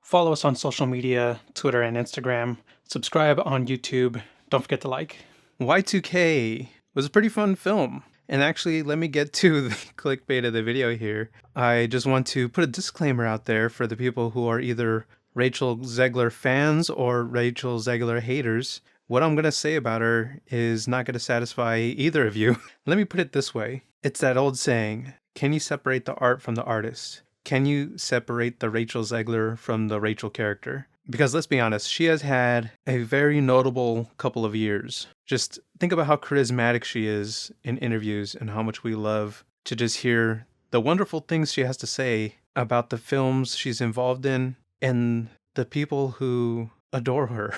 Follow us on social media, Twitter and Instagram. Subscribe on YouTube. Don't forget to like. Y2K was a pretty fun film. And actually, let me get to the clickbait of the video here. I just want to put a disclaimer out there for the people who are either Rachel Zegler fans or Rachel Zegler haters. What I'm going to say about her is not going to satisfy either of you. Let me put it this way. It's that old saying, can you separate the art from the artist? Can you separate the Rachel Zegler from the Rachel character? Because let's be honest, she has had a very notable couple of years. Just think about how charismatic she is in interviews and how much we love to just hear the wonderful things she has to say about the films she's involved in and the people who adore her.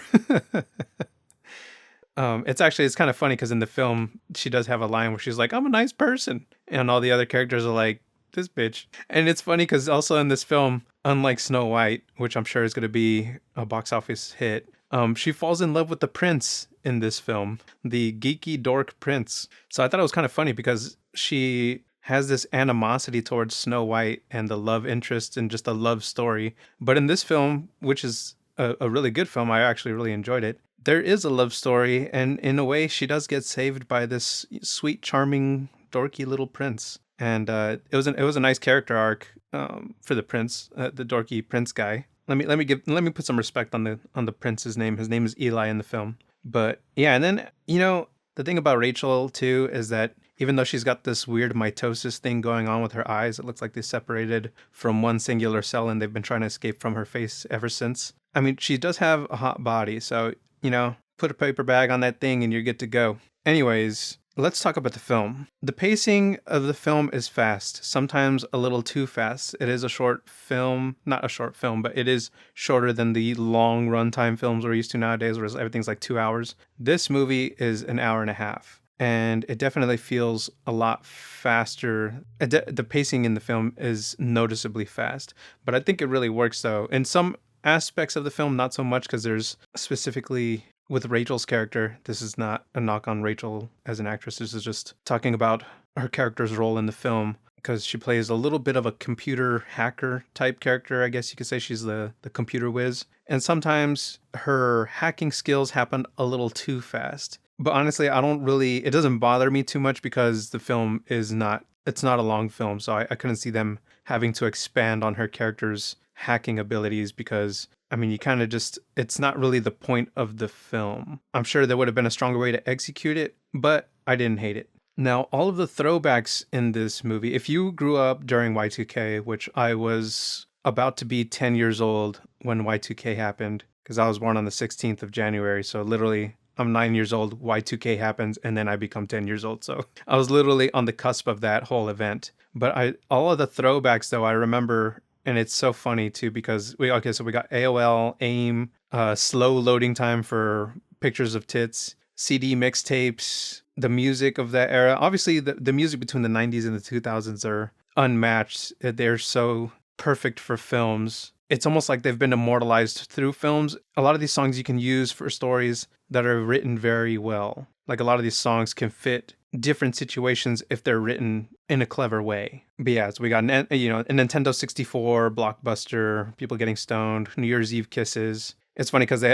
It's kind of funny because in the film, she does have a line where she's like, I'm a nice person. And all the other characters are like, this bitch. And it's funny because also in this film, unlike Snow White, which I'm sure is going to be a box office hit, she falls in love with the prince in this film, the geeky dork prince. So I thought it was kind of funny because she has this animosity towards Snow White and the love interest and just a love story. But in this film, which is a really good film, I actually really enjoyed it. There is a love story, and in a way, she does get saved by this sweet, charming, dorky little prince. And it was a nice character arc for the prince, the dorky prince guy. Let me put some respect on the prince's name. His name is Eli in the film. But yeah, and then the thing about Rachel too is that even though she's got this weird mitosis thing going on with her eyes, it looks like they separated from one singular cell and they've been trying to escape from her face ever since. I mean, she does have a hot body, so put a paper bag on that thing and you're good to go. Anyways. Let's talk about the film. The pacing of the film is fast, sometimes a little too fast. It is a short film, not a short film, but it is shorter than the long runtime films we're used to nowadays, where everything's like 2 hours. This movie is an hour and a half, and it definitely feels a lot faster. The pacing in the film is noticeably fast, but I think it really works though. In some aspects of the film, not so much, because there's specifically... With Rachel's character, this is not a knock on Rachel as an actress. This is just talking about her character's role in the film, because she plays a little bit of a computer hacker type character. I guess you could say she's the computer whiz. And sometimes her hacking skills happen a little too fast. But honestly, it doesn't bother me too much because the film it's not a long film. So I couldn't see them having to expand on her character's hacking abilities because... I mean, it's not really the point of the film. I'm sure there would have been a stronger way to execute it, but I didn't hate it. Now, all of the throwbacks in this movie, if you grew up during Y2K, which I was about to be 10 years old when Y2K happened, because I was born on the 16th of January, so literally I'm 9 years old, Y2K happens, and then I become 10 years old. So I was literally on the cusp of that whole event. But all of the throwbacks, though, I remember... And it's so funny too because we got AOL, AIM, slow loading time for pictures of tits, CD mixtapes, the music of that era. Obviously, the music between the 90s and the 2000s are unmatched. They're so perfect for films. It's almost like they've been immortalized through films. A lot of these songs you can use for stories that are written very well. Like a lot of these songs can fit different situations if they're written in a clever way. But yeah, so we got a Nintendo 64 blockbuster, people getting stoned, New Year's Eve kisses. It's funny because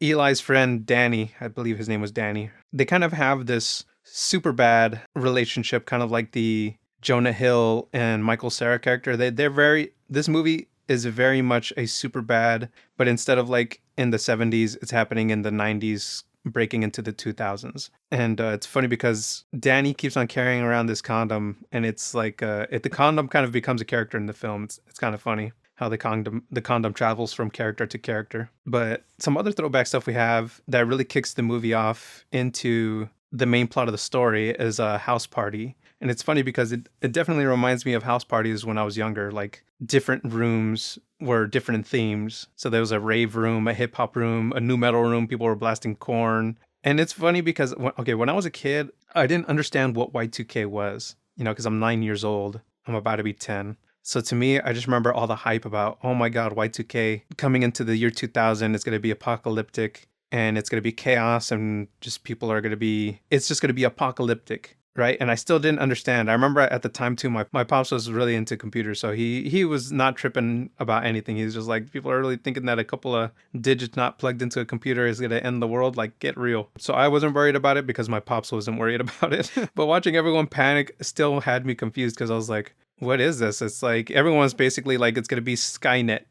Eli's friend Danny, I believe his name was Danny, they kind of have this Superbad relationship, kind of like the Jonah Hill and Michael Cera character. This movie is very much a Superbad, but instead of like in the 70s, it's happening in the 90s, breaking into the 2000s. And it's funny because Danny keeps on carrying around this condom, and it's like the condom kind of becomes a character in the film. It's kind of funny how the condom travels from character to character. But some other throwback stuff we have that really kicks the movie off into the main plot of the story is a house party. And it's funny because it definitely reminds me of house parties when I was younger. Like different rooms were different themes. So there was a rave room, a hip hop room, a nu metal room. People were blasting corn. And it's funny because, when I was a kid, I didn't understand what Y2K was, because I'm 9 years old. I'm about to be 10. So to me, I just remember all the hype about, oh my God, Y2K coming into the year 2000. It's going to be apocalyptic and it's going to be chaos and just it's just going to be apocalyptic. right? And I still didn't understand. I remember at the time too, my pops was really into computers, so he was not tripping about anything. He was just like, people are really thinking that a couple of digits not plugged into a computer is gonna end the world. Like, get real. So I wasn't worried about it because my pops wasn't worried about it. But watching everyone panic still had me confused because I was like, what is this? It's like everyone's basically like it's gonna be Skynet.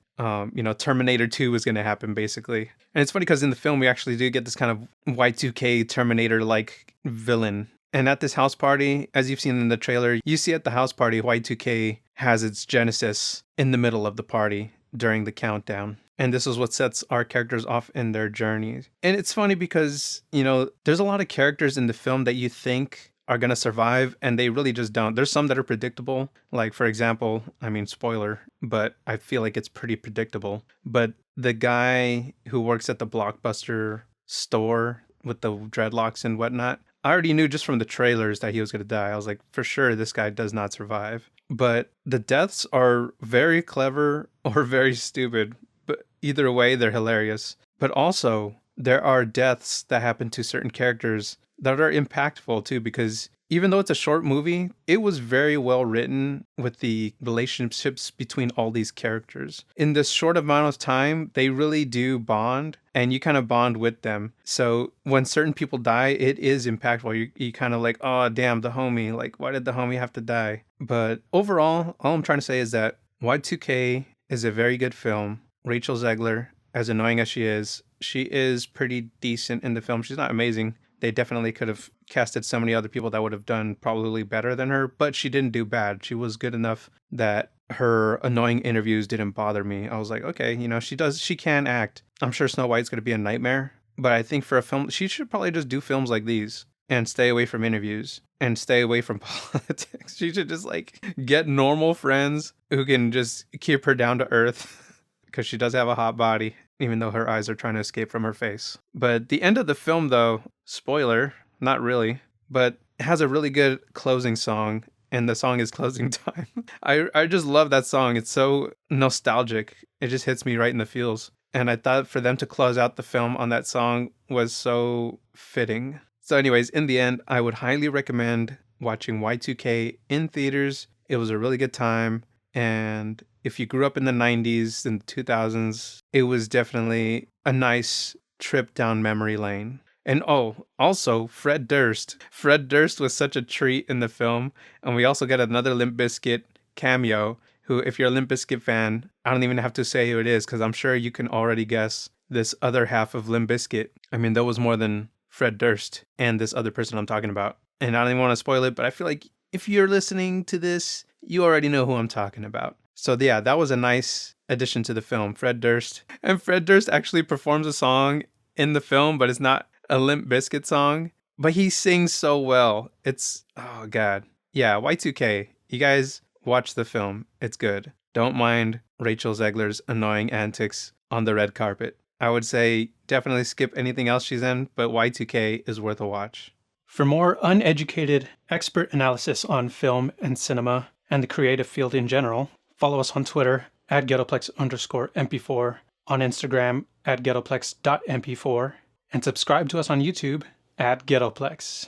Terminator 2 is going to happen basically. And it's funny because in the film, we actually do get this kind of Y2K Terminator like villain. And at this house party, as you've seen in the trailer, you see at the house party, Y2K has its genesis in the middle of the party during the countdown. And this is what sets our characters off in their journeys. And it's funny because, there's a lot of characters in the film that you think are going to survive, and they really just don't. There's some that are predictable. Like, for example, spoiler, but I feel like it's pretty predictable. But the guy who works at the Blockbuster store with the dreadlocks and whatnot, I already knew just from the trailers that he was going to die. I was like, for sure, this guy does not survive. But the deaths are very clever or very stupid. But either way, they're hilarious. But also, there are deaths that happen to certain characters that are impactful too, because even though it's a short movie, it was very well written with the relationships between all these characters. In this short amount of time, they really do bond, and you kind of bond with them. So when certain people die, it is impactful. You kind of like, oh, damn, the homie. Like, why did the homie have to die? But overall, all I'm trying to say is that Y2K is a very good film. Rachel Zegler, as annoying as she is pretty decent in the film. She's not amazing. They definitely could have casted so many other people that would have done probably better than her, but she didn't do bad. She was good enough that her annoying interviews didn't bother me. I was like, okay, she can act. I'm sure Snow White's going to be a nightmare, but I think for a film, she should probably just do films like these and stay away from interviews and stay away from politics. She should just get normal friends who can just keep her down to earth because she does have a hot body, even though her eyes are trying to escape from her face. But the end of the film, though, spoiler, not really, but it has a really good closing song, and the song is Closing Time. I just love that song. It's so nostalgic. It just hits me right in the feels. And I thought for them to close out the film on that song was so fitting. So anyways, in the end, I would highly recommend watching Y2K in theaters. It was a really good time. And if you grew up in the 90s and 2000s, it was definitely a nice trip down memory lane. And also Fred Durst. Fred Durst was such a treat in the film. And we also get another Limp Bizkit cameo, who, if you're a Limp Bizkit fan, I don't even have to say who it is, because I'm sure you can already guess this other half of Limp Bizkit. There was more than Fred Durst and this other person I'm talking about. And I don't even want to spoil it, but I feel like if you're listening to this, you already know who I'm talking about. So yeah, that was a nice addition to the film, Fred Durst. And Fred Durst actually performs a song in the film, but it's not a Limp Bizkit song. But he sings so well. It's, oh God. Yeah, Y2K. You guys watch the film. It's good. Don't mind Rachel Zegler's annoying antics on the red carpet. I would say definitely skip anything else she's in, but Y2K is worth a watch. For more uneducated expert analysis on film and cinema and the creative field in general, follow us on Twitter at Ghettoplex_MP4, on Instagram at Ghettoplex.mp4, and subscribe to us on YouTube at Ghettoplex.